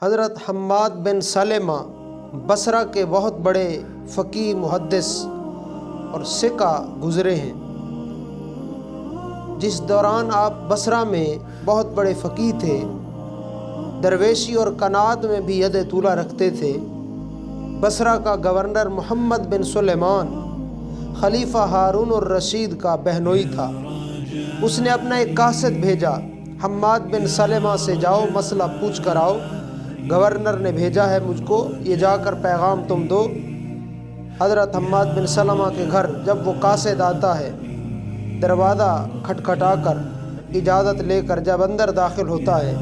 حضرت حماد بن سلمہ بصرہ کے بہت بڑے فقیہ محدث اور ثقہ گزرے ہیں۔ جس دوران آپ بصرہ میں بہت بڑے فقیہ تھے، درویشی اور قناعت میں بھی ید طولہ رکھتے تھے، بصرہ کا گورنر محمد بن سلیمان خلیفہ ہارون الرشید کا بہنوئی تھا۔ اس نے اپنا ایک قاصد بھیجا، حماد بن سلمہ سے جاؤ مسئلہ پوچھ کر آؤ، گورنر نے بھیجا ہے مجھ کو، یہ جا کر پیغام تم دو۔ حضرت حماد بن سلمہ کے گھر جب وہ قاصد آتا ہے، دروازہ کھٹکھٹا کر اجازت لے کر جب اندر داخل ہوتا ہے،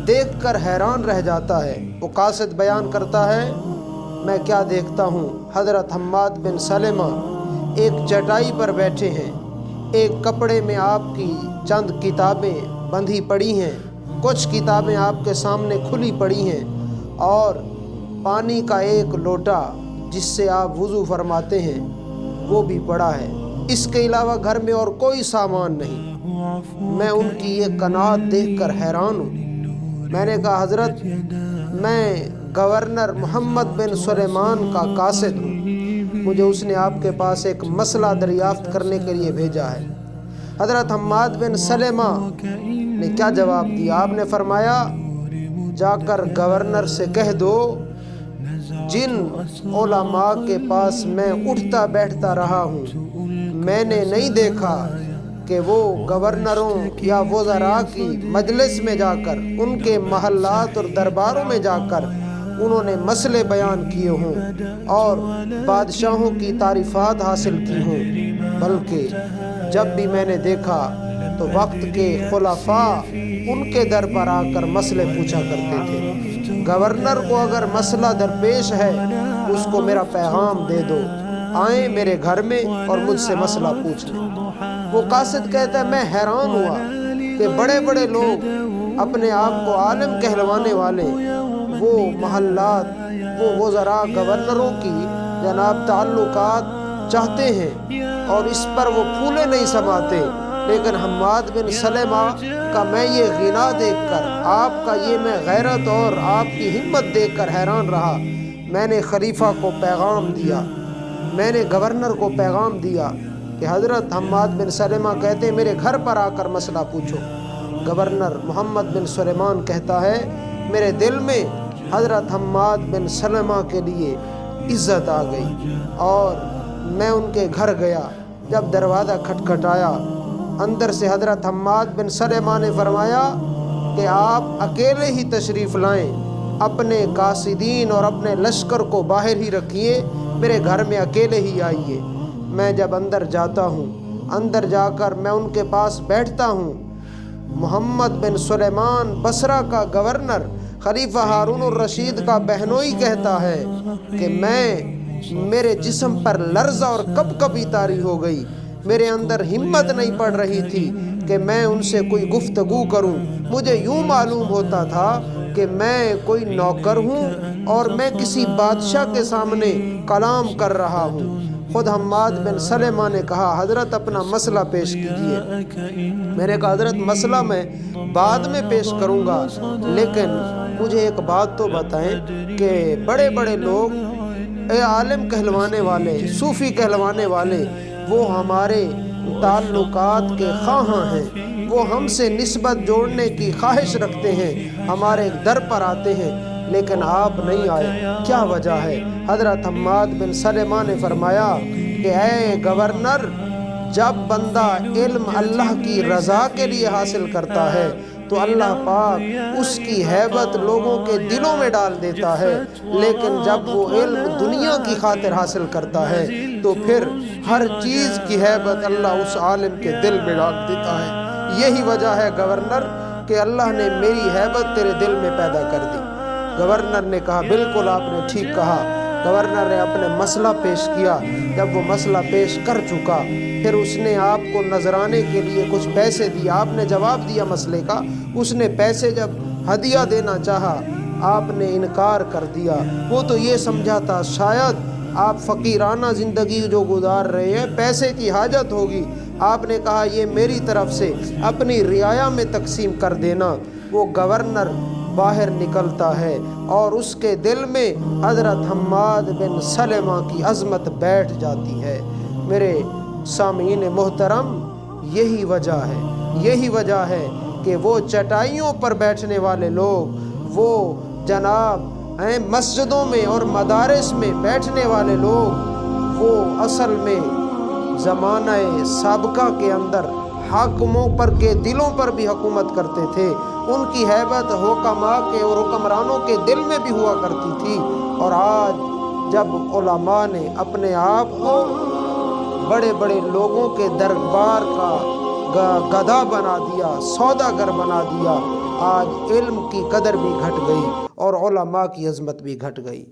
دیکھ کر حیران رہ جاتا ہے۔ وہ قاصد بیان کرتا ہے، میں کیا دیکھتا ہوں، حضرت حماد بن سلمہ ایک چٹائی پر بیٹھے ہیں، ایک کپڑے میں آپ کی چند کتابیں بندھی پڑی ہیں، کچھ کتابیں آپ کے سامنے کھلی پڑی ہیں، اور پانی کا ایک لوٹا جس سے آپ وضو فرماتے ہیں وہ بھی پڑا ہے۔ اس کے علاوہ گھر میں اور کوئی سامان نہیں۔ میں ان کی یہ قناعت دیکھ کر حیران ہوں۔ میں نے کہا، حضرت میں گورنر محمد بن سلیمان کا قاصد ہوں، مجھے اس نے آپ کے پاس ایک مسئلہ دریافت کرنے کے لیے بھیجا ہے۔ حضرت حماد بن سلمہ نے کیا جواب دیا؟ آپ نے فرمایا، جا کر گورنر سے کہہ دو، جن علماء کے پاس میں اٹھتا بیٹھتا رہا ہوں، میں نے نہیں دیکھا کہ وہ گورنروں یا وزراء کی مجلس میں جا کر، ان کے محلات اور درباروں میں جا کر انہوں نے مسئلے بیان کیے ہوں اور بادشاہوں کی تعریفات حاصل کی ہوں، بلکہ جب بھی میں نے دیکھا تو وقت کے خلفاء ان کے در پر آ کر مسئلے پوچھا کرتے تھے۔ گورنر کو اگر مسئلہ درپیش ہے، اس کو میرا پیغام دے دو، آئیں میرے گھر میں اور مجھ سے مسئلہ پوچھ لیں۔ وہ قاصد کہتا ہے، میں حیران ہوا کہ بڑے بڑے لوگ اپنے آپ کو عالم کہلوانے والے، وہ محلات، وہ وزراء گورنروں کی جناب تعلقات چاہتے ہیں اور اس پر وہ پھولے نہیں سماتے، لیکن حماد بن سلمہ کا میں یہ غنا دیکھ کر، آپ کا یہ میں غیرت اور آپ کی ہمت دیکھ کر حیران رہا۔ میں نے خلیفہ کو پیغام دیا، میں نے گورنر کو پیغام دیا کہ حضرت حماد بن سلمہ کہتے ہیں میرے گھر پر آ کر مسئلہ پوچھو۔ گورنر محمد بن سلیمان کہتا ہے، میرے دل میں حضرت حماد بن سلمہ کے لیے عزت آ گئی اور میں ان کے گھر گیا۔ جب دروازہ کھٹکھٹایا، اندر سے حضرت حماد بن سلمہ نے فرمایا کہ آپ اکیلے ہی تشریف لائیں، اپنے قاصدین اور اپنے لشکر کو باہر ہی رکھیے، میرے گھر میں اکیلے ہی آئیے۔ میں جب اندر جاتا ہوں، اندر جا کر میں ان کے پاس بیٹھتا ہوں، محمد بن سلیمان بصرہ کا گورنر خلیفہ ہارون الرشید کا بہنوئی کہتا ہے کہ میرے جسم پر لرزہ اور کپکپی طاری ہو گئی، میرے اندر ہمت نہیں پڑ رہی تھی کہ میں ان سے کوئی گفتگو کروں۔ مجھے یوں معلوم ہوتا تھا کہ میں کوئی نوکر ہوں اور میں کسی بادشاہ کے سامنے کلام کر رہا ہوں۔ خود حماد بن سلمہ نے کہا، حضرت اپنا مسئلہ پیش کیجئے۔ میں نے کہا، حضرت مسئلہ میں بعد میں پیش کروں گا، لیکن مجھے ایک بات تو بتائیں کہ بڑے بڑے لوگ، عالم کہلوانے والے، صوفی کہلوانے والے، وہ ہمارے تعلقات کے خواہاں ہیں، وہ ہم سے نسبت جوڑنے کی خواہش رکھتے ہیں، ہمارے در پر آتے ہیں، لیکن آپ نہیں آئے، کیا وجہ ہے؟ حضرت حماد بن سلمہ نے فرمایا کہ اے گورنر، جب بندہ علم اللہ کی رضا کے لیے حاصل کرتا ہے تو اللہ پاک اس کی ہیبت لوگوں کے دلوں میں ڈال دیتا ہے، لیکن جب وہ علم دنیا کی خاطر حاصل کرتا ہے تو پھر ہر چیز کی ہیبت اللہ اس عالم کے دل میں ڈال دیتا ہے۔ یہی وجہ ہے گورنر کہ اللہ نے میری ہیبت تیرے دل میں پیدا کر دی۔ گورنر نے کہا، بالکل آپ نے ٹھیک کہا۔ گورنر نے اپنے مسئلہ پیش کیا۔ جب وہ مسئلہ پیش کر چکا، پھر اس نے آپ کو نذرانے کے لیے کچھ پیسے دیے۔ آپ نے جواب دیا مسئلے کا، اس نے پیسے جب ہدیہ دینا چاہا، آپ نے انکار کر دیا۔ وہ تو یہ سمجھا تھا شاید آپ فقیرانہ زندگی جو گزار رہے ہیں، پیسے کی حاجت ہوگی۔ آپ نے کہا، یہ میری طرف سے اپنی رعایا میں تقسیم کر دینا۔ وہ گورنر باہر نکلتا ہے اور اس کے دل میں حضرت حماد بن سلمہ کی عظمت بیٹھ جاتی ہے۔ میرے سامعین محترم، یہی وجہ ہے کہ وہ چٹائیوں پر بیٹھنے والے لوگ، وہ جناب مسجدوں میں اور مدارس میں بیٹھنے والے لوگ، وہ اصل میں زمانہ سابقہ کے اندر حاکموں پر کے دلوں پر بھی حکومت کرتے تھے۔ ان کی ہیبت حکماء کے اور حکمرانوں کے دل میں بھی ہوا کرتی تھی۔ اور آج جب علماء نے اپنے آپ کو بڑے بڑے لوگوں کے دربار کا گدھا بنا دیا، سوداگر بنا دیا، آج علم کی قدر بھی گھٹ گئی اور علماء کی عظمت بھی گھٹ گئی۔